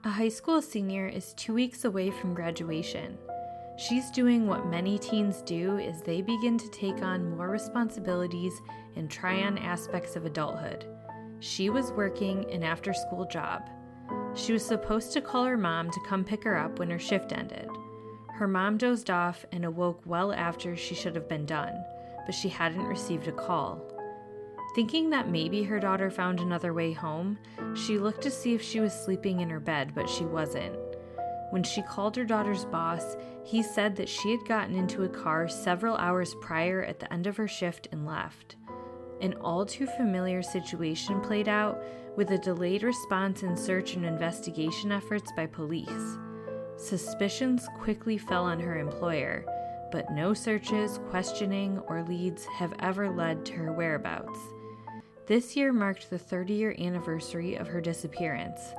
A high school senior is 2 weeks away from graduation. She's doing what many teens do as they begin to take on more responsibilities and try on aspects of adulthood. She was working an after-school job. She was supposed to call her mom to come pick her up when her shift ended. Her mom dozed off and awoke well after she should have been done, but she hadn't received a call. Thinking that maybe her daughter found another way home, she looked to see if she was sleeping in her bed, but she wasn't. When she called her daughter's boss, he said that she had gotten into a car several hours prior at the end of her shift and left. An all too familiar situation played out with a delayed response in search and investigation efforts by police. Suspicions quickly fell on her employer, but no searches, questioning, or leads have ever led to her whereabouts. This year marked the 30-year anniversary of her disappearance.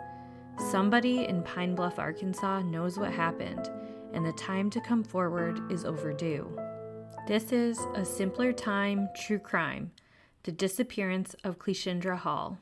Somebody in Pine Bluff, Arkansas knows what happened, and the time to come forward is overdue. This is A Simpler Time True Crime, The Disappearance of Cleashindra Hall.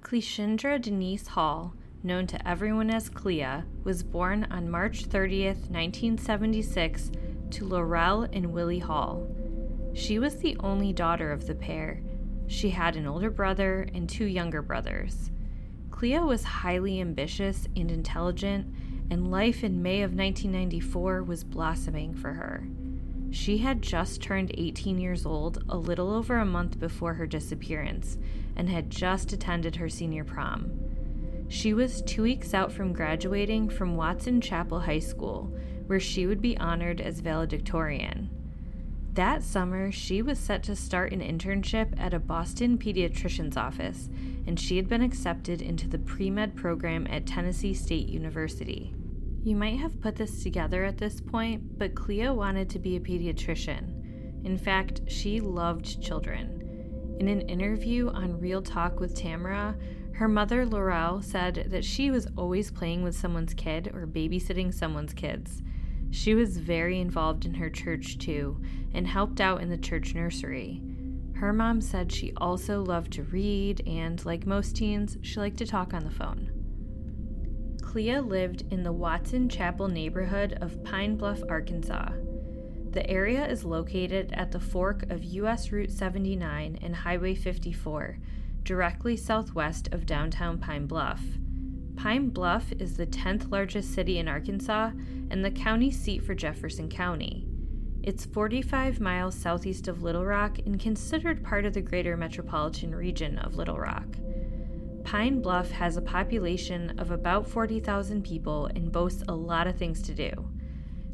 Cleashindra Denise Hall, known to everyone as Clea, was born on March 30th, 1976, to Laurel and Willie Hall. She was the only daughter of the pair. She had an older brother and 2 younger brothers. Clea was highly ambitious and intelligent, and life in May of 1994 was blossoming for her. She had just turned 18 years old a little over a month before her disappearance and had just attended her senior prom. She was 2 weeks out from graduating from Watson Chapel High School, where she would be honored as valedictorian. That summer, she was set to start an internship at a Boston pediatrician's office, and she had been accepted into the pre-med program at Tennessee State University. You might have put this together at this point, but Clea wanted to be a pediatrician. In fact, she loved children. In an interview on Real Talk with Tamara, her mother, Laurel, said that she was always playing with someone's kid or babysitting someone's kids. She was very involved in her church, too, and helped out in the church nursery. Her mom said she also loved to read, and like most teens, she liked to talk on the phone. Clea lived in the Watson Chapel neighborhood of Pine Bluff, Arkansas. The area is located at the fork of U.S. Route 79 and Highway 54, directly southwest of downtown Pine Bluff. Pine Bluff is the 10th largest city in Arkansas and the county seat for Jefferson County. It's 45 miles southeast of Little Rock and considered part of the greater metropolitan region of Little Rock. Pine Bluff has a population of about 40,000 people and boasts a lot of things to do.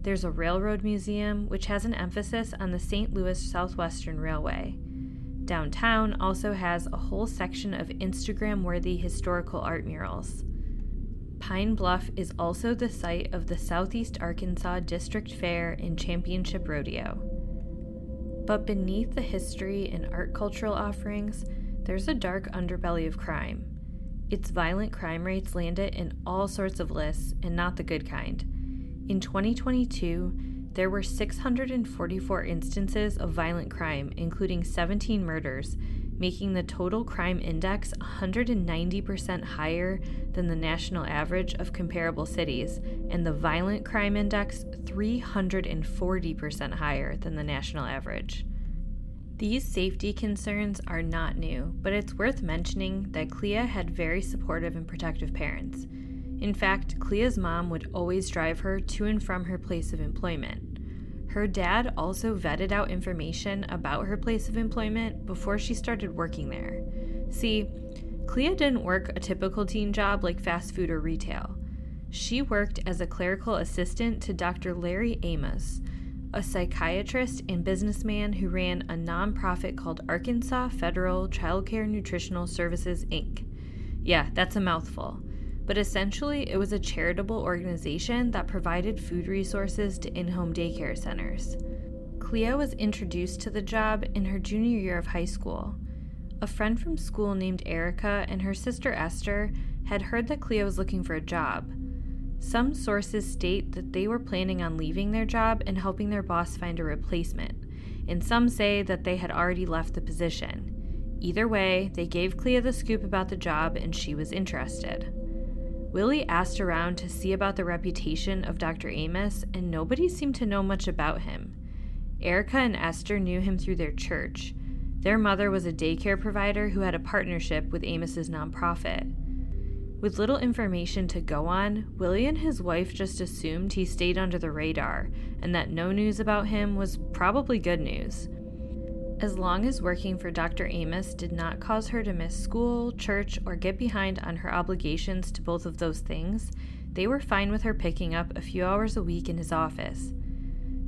There's a railroad museum, which has an emphasis on the St. Louis Southwestern Railway. Downtown also has a whole section of Instagram-worthy historical art murals. Pine Bluff is also the site of the Southeast Arkansas District Fair and Championship Rodeo. But beneath the history and art cultural offerings, there's a dark underbelly of crime. Its violent crime rates land it in all sorts of lists, and not the good kind. In 2022, there were 644 instances of violent crime, including 17 murders, making the total crime index 190% higher than the national average of comparable cities, and the violent crime index 340% higher than the national average. These safety concerns are not new, but it's worth mentioning that Clea had very supportive and protective parents. In fact, Clea's mom would always drive her to and from her place of employment. Her dad also vetted out information about her place of employment before she started working there. See, Clea didn't work a typical teen job like fast food or retail. She worked as a clerical assistant to Dr. Larry Amos, a psychiatrist and businessman who ran a nonprofit called Arkansas Federal Childcare Nutritional Services, Inc. Yeah, that's a mouthful. But essentially, it was a charitable organization that provided food resources to in-home daycare centers. Clea was introduced to the job in her junior year of high school. A friend from school named Erica and her sister Esther had heard that Clea was looking for a job. Some sources state that they were planning on leaving their job and helping their boss find a replacement, and some say that they had already left the position. Either way, they gave Clea the scoop about the job and she was interested. Willie asked around to see about the reputation of Dr. Amos, and nobody seemed to know much about him. Erica and Esther knew him through their church. Their mother was a daycare provider who had a partnership with Amos's nonprofit. With little information to go on, Willie and his wife just assumed he stayed under the radar and that no news about him was probably good news. As long as working for Dr. Amos did not cause her to miss school, church, or get behind on her obligations to both of those things, they were fine with her picking up a few hours a week in his office.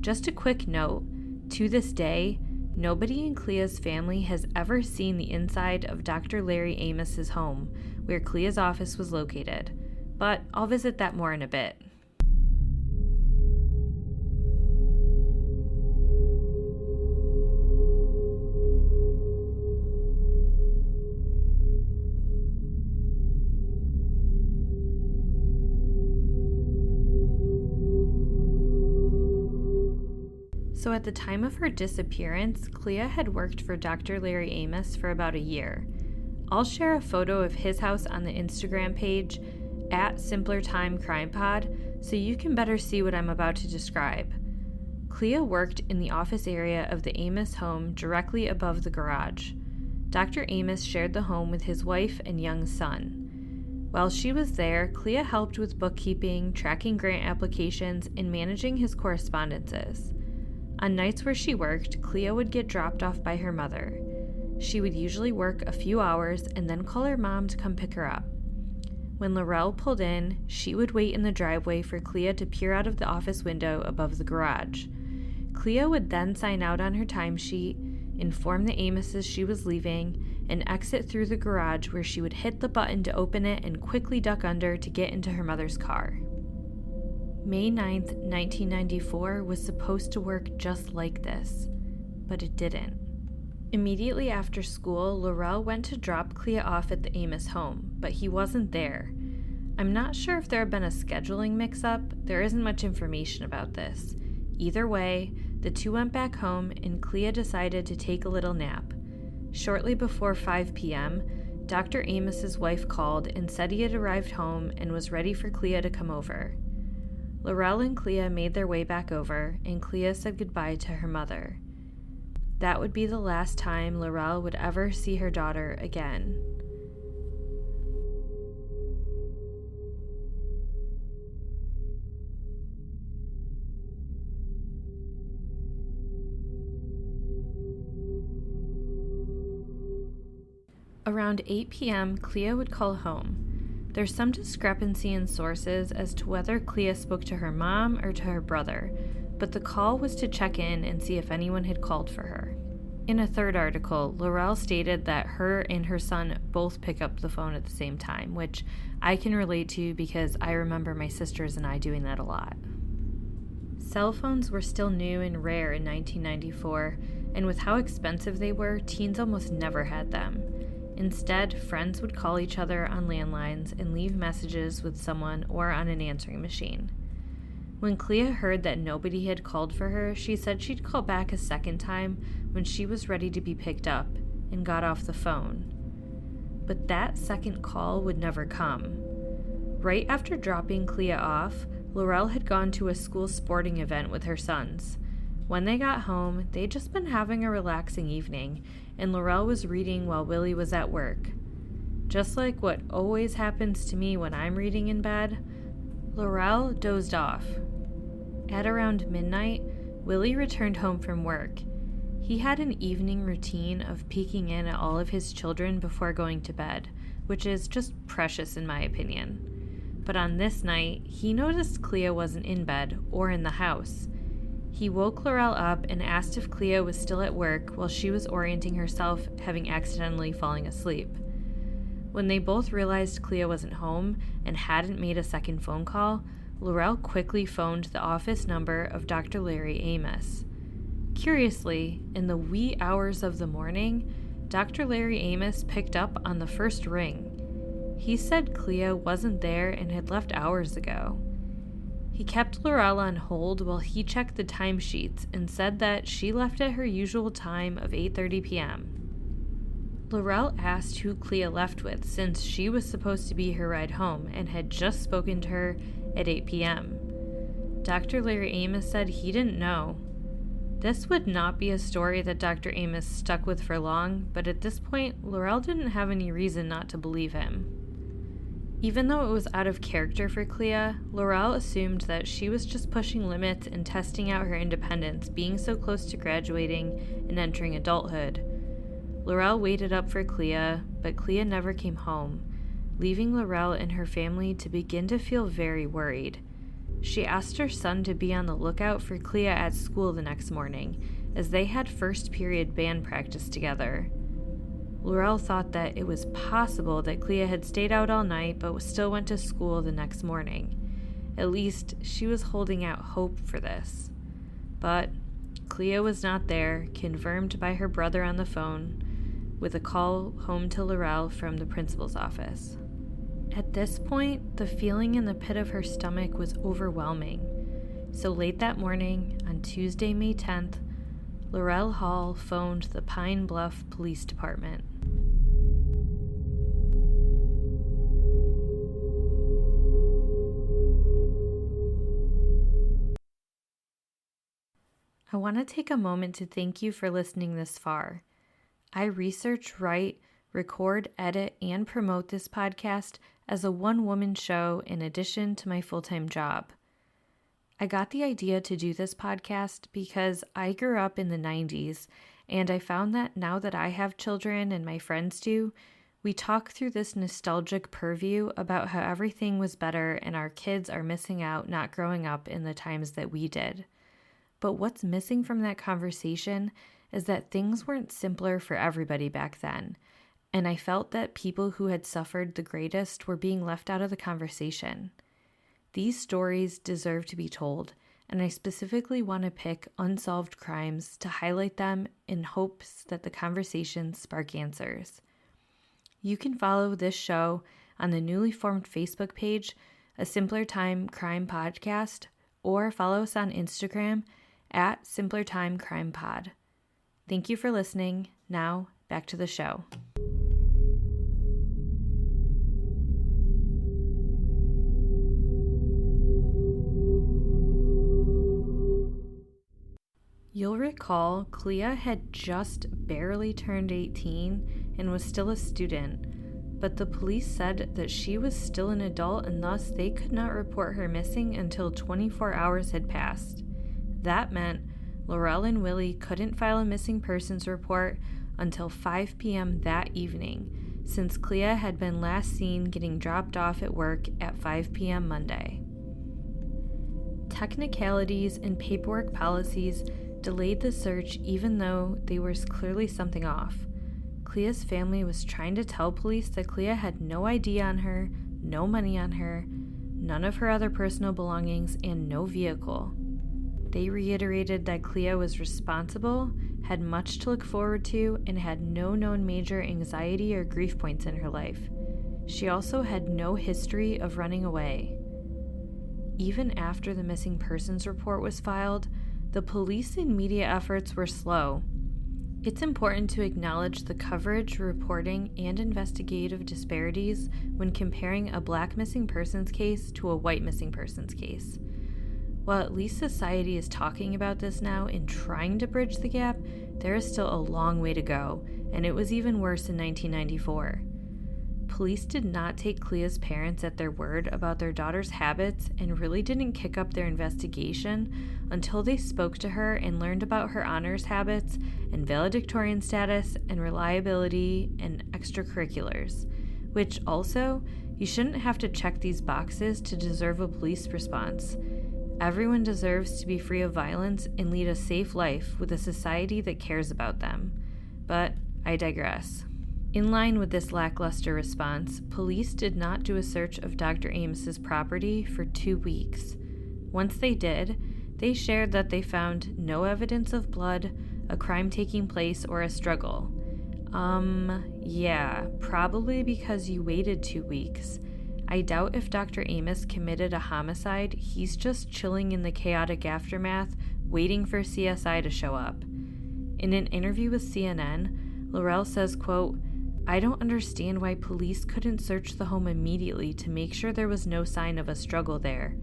Just a quick note, to this day, nobody in Clea's family has ever seen the inside of Dr. Larry Amos's home, where Clea's office was located, but I'll visit that more in a bit. So at the time of her disappearance, Clea had worked for Dr. Larry Amos for about a year. I'll share a photo of his house on the Instagram page at SimplerTimeCrimePod so you can better see what I'm about to describe. Clea worked in the office area of the Amos home directly above the garage. Dr. Amos shared the home with his wife and young son. While she was there, Clea helped with bookkeeping, tracking grant applications, and managing his correspondences. On nights where she worked, Clea would get dropped off by her mother. She would usually work a few hours and then call her mom to come pick her up. When Laurel pulled in, she would wait in the driveway for Clea to peer out of the office window above the garage. Clea would then sign out on her timesheet, inform the Amoses she was leaving, and exit through the garage where she would hit the button to open it and quickly duck under to get into her mother's car. May 9th, 1994 was supposed to work just like this, but it didn't. Immediately after school, Laurel went to drop Clea off at the Amos home, but he wasn't there. I'm not sure if there had been a scheduling mix-up. There isn't much information about this. Either way, the two went back home and Clea decided to take a little nap. Shortly before 5 p.m., Dr. Amos's wife called and said he had arrived home and was ready for Clea to come over. Laurel and Clea made their way back over, and Clea said goodbye to her mother. That would be the last time Laurel would ever see her daughter again. Around 8 p.m., Clea would call home. There's some discrepancy in sources as to whether Clea spoke to her mom or to her brother, but the call was to check in and see if anyone had called for her. In a third article, Laurel stated that her and her son both pick up the phone at the same time, which I can relate to because I remember my sisters and I doing that a lot. Cell phones were still new and rare in 1994, and with how expensive they were, teens almost never had them. Instead, friends would call each other on landlines and leave messages with someone or on an answering machine. When Clea heard that nobody had called for her, she said she'd call back a second time when she was ready to be picked up and got off the phone. But that second call would never come. Right after dropping Clea off, Laurel had gone to a school sporting event with her sons. When they got home, they'd just been having a relaxing evening, and Laurel was reading while Willie was at work. Just like what always happens to me when I'm reading in bed, Laurel dozed off. At around midnight, Willie returned home from work. He had an evening routine of peeking in at all of his children before going to bed, which is just precious in my opinion. But on this night, he noticed Clea wasn't in bed or in the house. He woke Laurel up and asked if Clea was still at work while she was orienting herself, having accidentally fallen asleep. When they both realized Clea wasn't home and hadn't made a second phone call, Laurel quickly phoned the office number of Dr. Larry Amos. Curiously, in the wee hours of the morning, Dr. Larry Amos picked up on the first ring. He said Clea wasn't there and had left hours ago. He kept Laurel on hold while he checked the timesheets and said that she left at her usual time of 8:30 p.m. Laurel asked who Clea left with since she was supposed to be her ride home and had just spoken to her at 8 p.m. Dr. Larry Amos said he didn't know. This would not be a story that Dr. Amos stuck with for long, but at this point, Laurel didn't have any reason not to believe him. Even though it was out of character for Clea, Laurel assumed that she was just pushing limits and testing out her independence, being so close to graduating and entering adulthood. Laurel waited up for Clea, but Clea never came home, leaving Laurel and her family to begin to feel very worried. She asked her son to be on the lookout for Clea at school the next morning, as they had first period band practice together. Laurel thought that it was possible that Clea had stayed out all night but still went to school the next morning. At least, she was holding out hope for this. But Clea was not there, confirmed by her brother on the phone, with a call home to Laurel from the principal's office. At this point, the feeling in the pit of her stomach was overwhelming. So late that morning, on Tuesday, May 10th, Laurel Hall phoned the Pine Bluff Police Department. I want to take a moment to thank you for listening this far. I research, write, record, edit, and promote this podcast as a one-woman show in addition to my full-time job. I got the idea to do this podcast because I grew up in the 90s, and I found that now that I have children and my friends do, we talk through this nostalgic purview about how everything was better and our kids are missing out not growing up in the times that we did. But what's missing from that conversation is that things weren't simpler for everybody back then, and I felt that people who had suffered the greatest were being left out of the conversation. These stories deserve to be told, and I specifically want to pick unsolved crimes to highlight them in hopes that the conversations spark answers. You can follow this show on the newly formed Facebook page, A Simpler Time Crime Podcast, or follow us on Instagram at Simpler Time Crime Pod. Thank you for listening. Now, back to the show. You'll recall Clea had just barely turned 18 and was still a student, but the police said that she was still an adult and thus they could not report her missing until 24 hours had passed. That meant Laurel and Willie couldn't file a missing persons report until 5 p.m. that evening, since Clea had been last seen getting dropped off at work at 5 p.m. Monday. Technicalities and paperwork policies delayed the search even though there was clearly something off. Clea's family was trying to tell police that Clea had no ID on her, no money on her, none of her other personal belongings, and no vehicle. They reiterated that Clea was responsible, had much to look forward to, and had no known major anxiety or grief points in her life. She also had no history of running away. Even after the missing persons report was filed, the police and media efforts were slow. It's important to acknowledge the coverage, reporting, and investigative disparities when comparing a Black missing persons case to a white missing persons case. While at least society is talking about this now and trying to bridge the gap, there is still a long way to go, and it was even worse in 1994. Police did not take Clea's parents at their word about their daughter's habits and really didn't kick up their investigation until they spoke to her and learned about her honors habits and valedictorian status and reliability and extracurriculars, which also, you shouldn't have to check these boxes to deserve a police response. Everyone deserves to be free of violence and lead a safe life with a society that cares about them. But I digress. In line with this lackluster response, police did not do a search of Dr. Amos's property for 2 weeks. Once they did, they shared that they found no evidence of blood, a crime taking place, or a struggle. Yeah, probably because you waited 2 weeks. I doubt if Dr. Amos committed a homicide, he's just chilling in the chaotic aftermath, waiting for CSI to show up. In an interview with CNN, Laurel says, quote, "I don't understand why police couldn't search the home immediately to make sure there was no sign of a struggle there.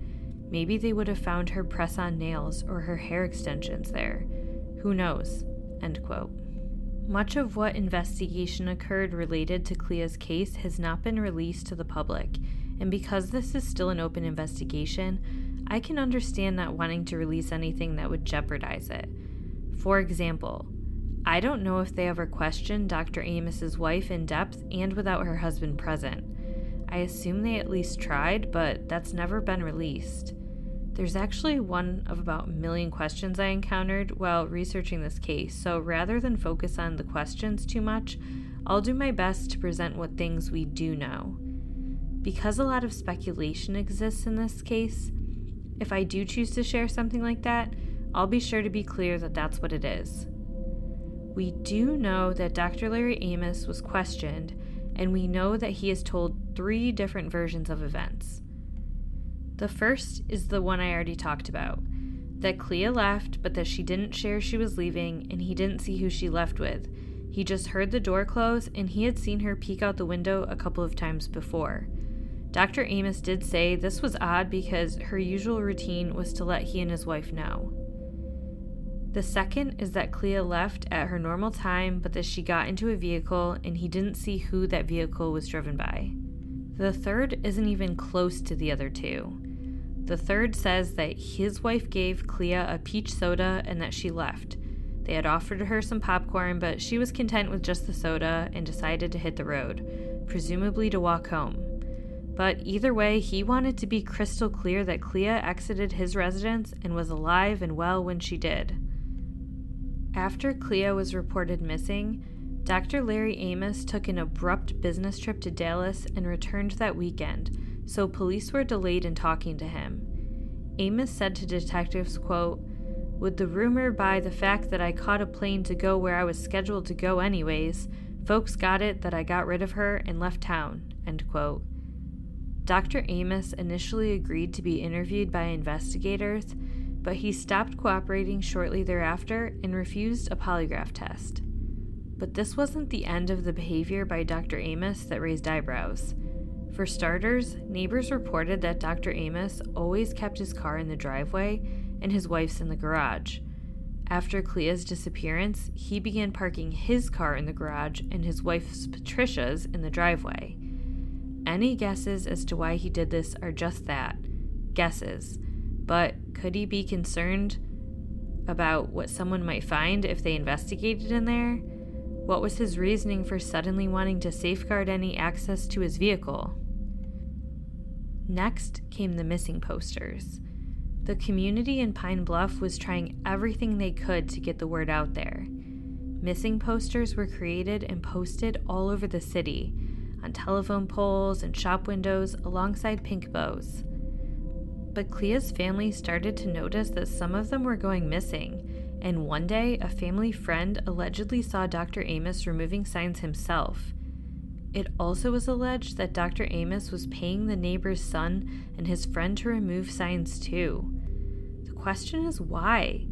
Maybe they would have found her press-on nails or her hair extensions there. Who knows?" End quote. Much of what investigation occurred related to Clea's case has not been released to the public, and because this is still an open investigation, I can understand not wanting to release anything that would jeopardize it. For example, I don't know if they ever questioned Dr. Amos's wife in depth and without her husband present. I assume they at least tried, but that's never been released. There's actually one of about a million questions I encountered while researching this case, so rather than focus on the questions too much, I'll do my best to present what things we do know. Because a lot of speculation exists in this case, if I do choose to share something like that, I'll be sure to be clear that that's what it is. We do know that Dr. Larry Amos was questioned, and we know that he has told 3 different versions of events. The first is the one I already talked about, that Clea left, but that she didn't share she was leaving, and he didn't see who she left with. He just heard the door close, and he had seen her peek out the window a couple of times before. Dr. Amos did say this was odd because her usual routine was to let he and his wife know. The second is that Clea left at her normal time, but that she got into a vehicle, and he didn't see who that vehicle was driven by. The third isn't even close to the other 2. The third says that his wife gave Clea a peach soda and that she left. They had offered her some popcorn, but she was content with just the soda and decided to hit the road, presumably to walk home. But either way, he wanted to be crystal clear that Clea exited his residence and was alive and well when she did. After Clea was reported missing, Dr. Larry Amos took an abrupt business trip to Dallas and returned that weekend, so police were delayed in talking to him. Amos said to detectives, quote, "With the rumor by the fact that I caught a plane to go where I was scheduled to go anyways, folks got it that I got rid of her and left town," end quote. Dr. Amos initially agreed to be interviewed by investigators, but he stopped cooperating shortly thereafter and refused a polygraph test. But this wasn't the end of the behavior by Dr. Amos that raised eyebrows. For starters, neighbors reported that Dr. Amos always kept his car in the driveway and his wife's in the garage. After Clea's disappearance, he began parking his car in the garage and his wife's, Patricia's, in the driveway. Any guesses as to why he did this are just that, guesses. But could he be concerned about what someone might find if they investigated in there? What was his reasoning for suddenly wanting to safeguard any access to his vehicle? Next came the missing posters. The community in Pine Bluff was trying everything they could to get the word out there. Missing posters were created and posted all over the city, on telephone poles and shop windows alongside pink bows. But Clea's family started to notice that some of them were going missing, and one day a family friend allegedly saw Dr. Amos removing signs himself. It also was alleged that Dr. Amos was paying the neighbor's son and his friend to remove signs too. The question is why?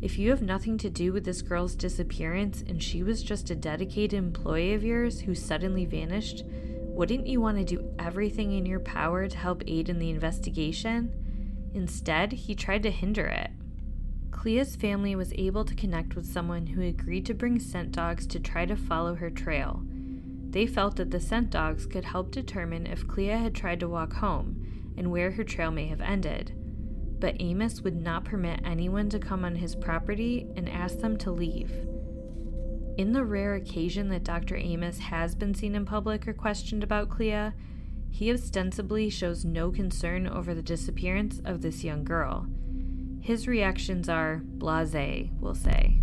If you have nothing to do with this girl's disappearance and she was just a dedicated employee of yours who suddenly vanished, wouldn't you want to do everything in your power to help aid in the investigation? Instead, he tried to hinder it. Clea's family was able to connect with someone who agreed to bring scent dogs to try to follow her trail. They felt that the scent dogs could help determine if Clea had tried to walk home and where her trail may have ended. But Amos would not permit anyone to come on his property and asked them to leave. In the rare occasion that Dr. Amos has been seen in public or questioned about Clea, he ostensibly shows no concern over the disappearance of this young girl. His reactions are blasé, we'll say.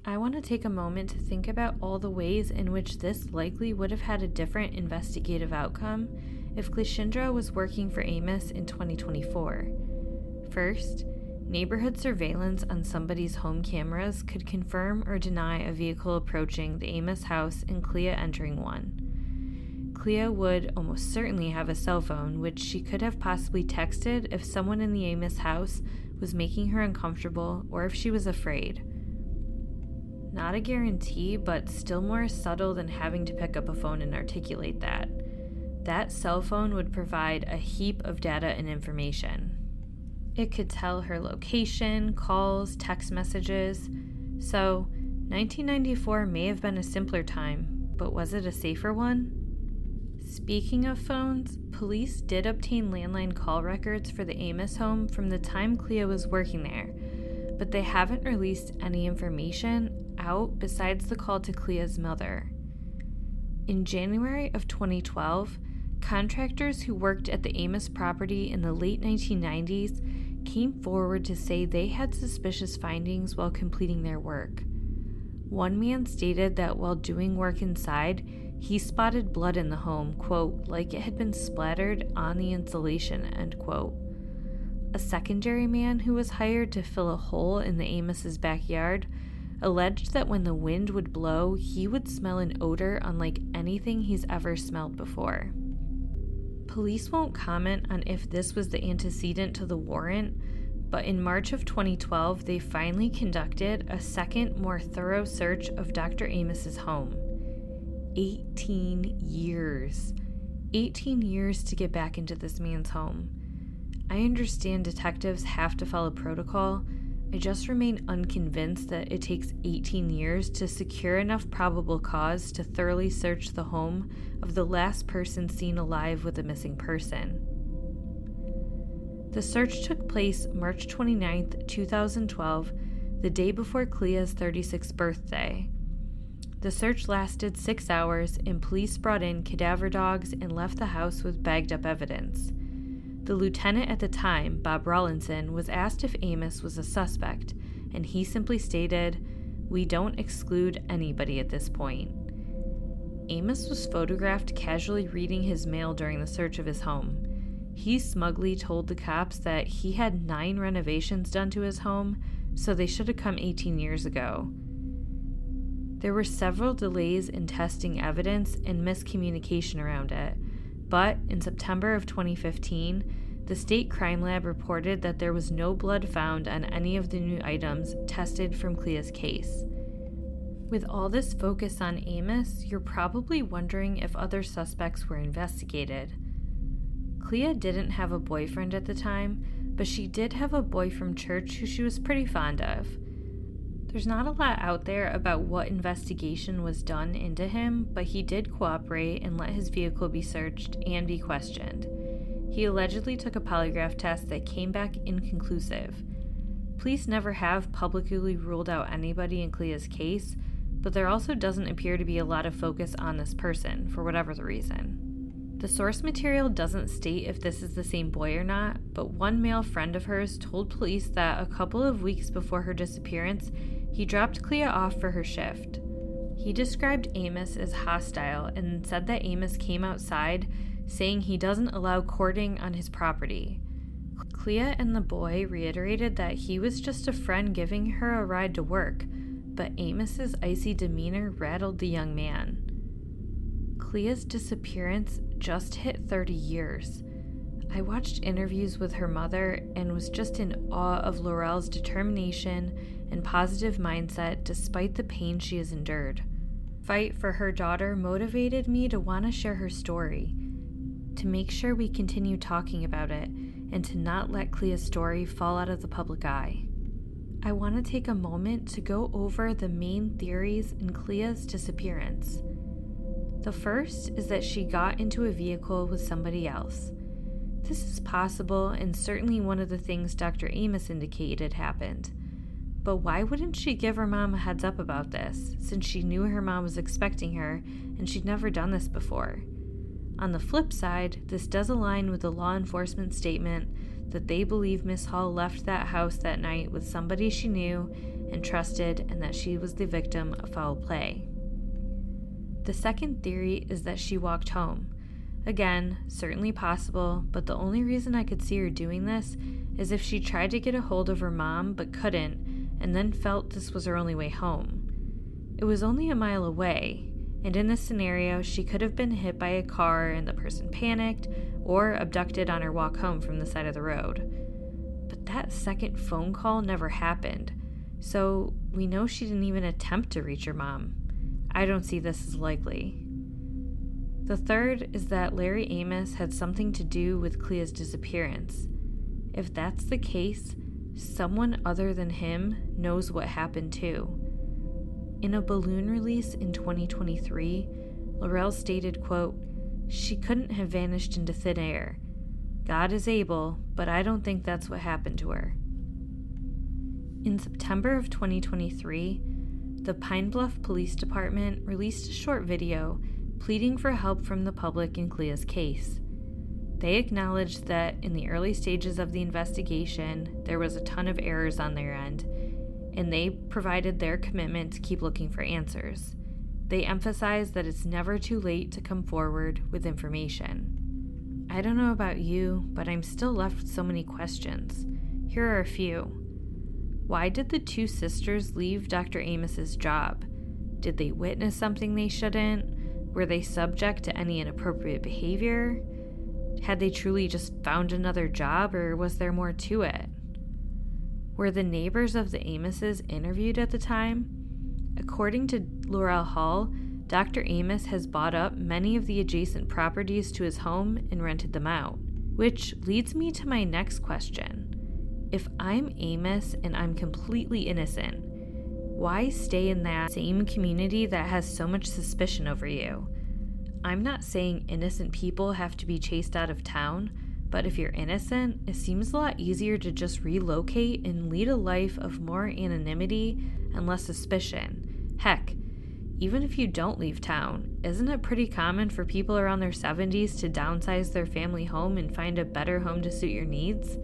I to take a moment to think about all the ways in which this likely would have had a different investigative outcome if Cleashindra was working for Amos in 2024. First, neighborhood surveillance on somebody's home cameras could confirm or deny a vehicle approaching the Amos house and Clea entering one. Clea would almost certainly have a cell phone, which she could have possibly texted if someone in the Amos house was making her uncomfortable or if she was afraid. Not a guarantee, but still more subtle than having to pick up a phone and articulate that. That cell phone would provide a heap of data and information. It could tell her location, calls, text messages. So, 1994 may have been a simpler time, but was it a safer one? Speaking of phones, police did obtain landline call records for the Amos home from the time Clea was working there, but they haven't released any information out besides the call to Clea's mother. In January of 2012, contractors who worked at the Amos property in the late 1990s came forward to say they had suspicious findings while completing their work. One man stated that while doing work inside, he spotted blood in the home, quote, like it had been splattered on the insulation, end quote. A secondary man who was hired to fill a hole in the Amos's backyard alleged that when the wind would blow, he would smell an odor unlike anything he's ever smelled before. Police won't comment on if this was the antecedent to the warrant, but in March of 2012, they finally conducted a second, more thorough search of Dr. Amos's home. 18 years. 18 years to get back into this man's home. I understand detectives have to follow protocol. I just remain unconvinced that it takes 18 years to secure enough probable cause to thoroughly search the home of the last person seen alive with a missing person. The search took place March 29, 2012, the day before Clea's 36th birthday. The search lasted 6 hours, and police brought in cadaver dogs and left the house with bagged up evidence. The lieutenant at the time, Bob Rawlinson, was asked if Amos was a suspect, and he simply stated, "We don't exclude anybody at this point." Amos was photographed casually reading his mail during the search of his home. He smugly told the cops that he had 9 renovations done to his home, so they should have come 18 years ago. There were several delays in testing evidence and miscommunication around it, but in September of 2015, the state crime lab reported that there was no blood found on any of the new items tested from Clea's case. With all this focus on Amos, you're probably wondering if other suspects were investigated. Clea didn't have a boyfriend at the time, but she did have a boy from church who she was pretty fond of. There's not a lot out there about what investigation was done into him, but he did cooperate and let his vehicle be searched and be questioned. He allegedly took a polygraph test that came back inconclusive. Police never have publicly ruled out anybody in Clea's case, but there also doesn't appear to be a lot of focus on this person, for whatever the reason. The source material doesn't state if this is the same boy or not, but one male friend of hers told police that a couple of weeks before her disappearance, he dropped Clea off for her shift. He described Amos as hostile and said that Amos came outside saying he doesn't allow courting on his property. Clea and the boy reiterated that he was just a friend giving her a ride to work, but Amos's icy demeanor rattled the young man. Clea's disappearance just hit 30 years. I watched interviews with her mother and was just in awe of Laurel's determination and positive mindset despite the pain she has endured. Fight for her daughter motivated me to want to share her story, to make sure we continue talking about it, and to not let Clea's story fall out of the public eye. I want to take a moment to go over the main theories in Clea's disappearance. The first is that she got into a vehicle with somebody else. This is possible and certainly one of the things Dr. Amos indicated happened. But why wouldn't she give her mom a heads up about this, since she knew her mom was expecting her and she'd never done this before? On the flip side, this does align with the law enforcement statement that they believe Miss Hall left that house that night with somebody she knew and trusted, and that she was the victim of foul play. The second theory is that she walked home. Again, certainly possible, but the only reason I could see her doing this is if she tried to get a hold of her mom but couldn't, and then felt this was her only way home. It was only a mile away, and in this scenario, she could have been hit by a car and the person panicked, or abducted on her walk home from the side of the road. But that second phone call never happened, so we know she didn't even attempt to reach her mom. I don't see this as likely. The third is that Larry Amos had something to do with Clea's disappearance. If that's the case, someone other than him knows what happened too. In a balloon release in 2023, Laurel stated, quote, "She couldn't have vanished into thin air. God is able, but I don't think that's what happened to her." In September of 2023, the Pine Bluff Police Department released a short video pleading for help from the public in Clea's case. They acknowledged that in the early stages of the investigation, there was a ton of errors on their end, and they provided their commitment to keep looking for answers. They emphasized that it's never too late to come forward with information. I don't know about you, but I'm still left with so many questions. Here are a few. Why did the two sisters leave Dr. Amos's job? Did they witness something they shouldn't? Were they subject to any inappropriate behavior? Had they truly just found another job, or was there more to it? Were the neighbors of the Amoses interviewed at the time? According to Laurel Hall, Dr. Amos has bought up many of the adjacent properties to his home and rented them out. Which leads me to my next question. If I'm Amos and I'm completely innocent, why stay in that same community that has so much suspicion over you? I'm not saying innocent people have to be chased out of town, but if you're innocent, it seems a lot easier to just relocate and lead a life of more anonymity and less suspicion. Heck, even if you don't leave town, isn't it pretty common for people around their 70s to downsize their family home and find a better home to suit your needs?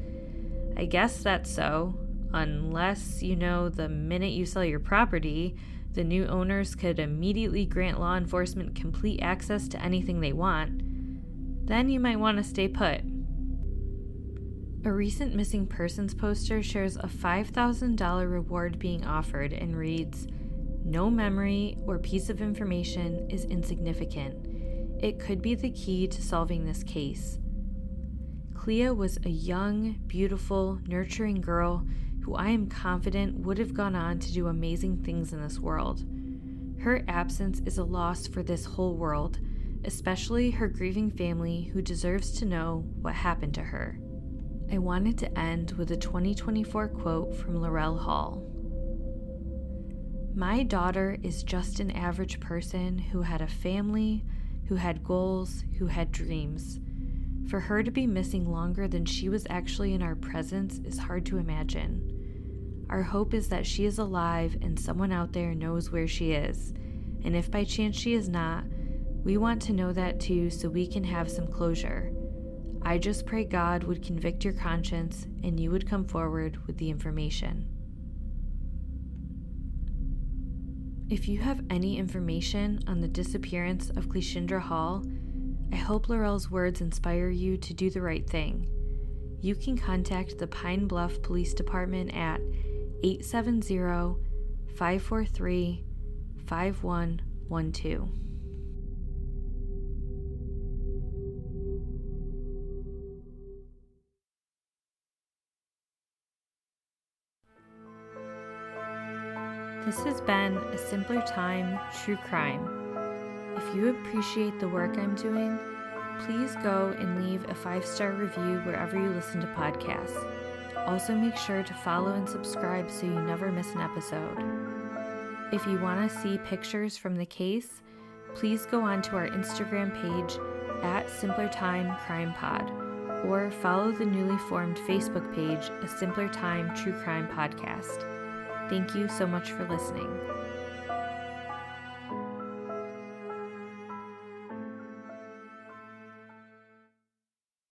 I guess that's so, unless, the minute you sell your property, the new owners could immediately grant law enforcement complete access to anything they want. Then you might want to stay put. A recent missing persons poster shares a $5,000 reward being offered and reads, "No memory or piece of information is insignificant. It could be the key to solving this case." Clea was a young, beautiful, nurturing girl who I am confident would have gone on to do amazing things in this world. Her absence is a loss for this whole world, especially her grieving family who deserves to know what happened to her. I wanted to end with a 2024 quote from Laurel Hall. "My daughter is just an average person who had a family, who had goals, who had dreams. For her to be missing longer than she was actually in our presence is hard to imagine. Our hope is that she is alive and someone out there knows where she is. And if by chance she is not, we want to know that too so we can have some closure. I just pray God would convict your conscience and you would come forward with the information." If you have any information on the disappearance of Cleashindra Hall, I hope Laurel's words inspire you to do the right thing. You can contact the Pine Bluff Police Department at 870-543-5112. This has been A Simpler Time True Crime. If you appreciate the work I'm doing, please go and leave a 5-star review wherever you listen to podcasts. Also make sure to follow and subscribe so you never miss an episode. If you want to see pictures from the case, please go onto our Instagram page at Simpler Time Crime Pod, or follow the newly formed Facebook page, A Simpler Time True Crime Podcast. Thank you so much for listening.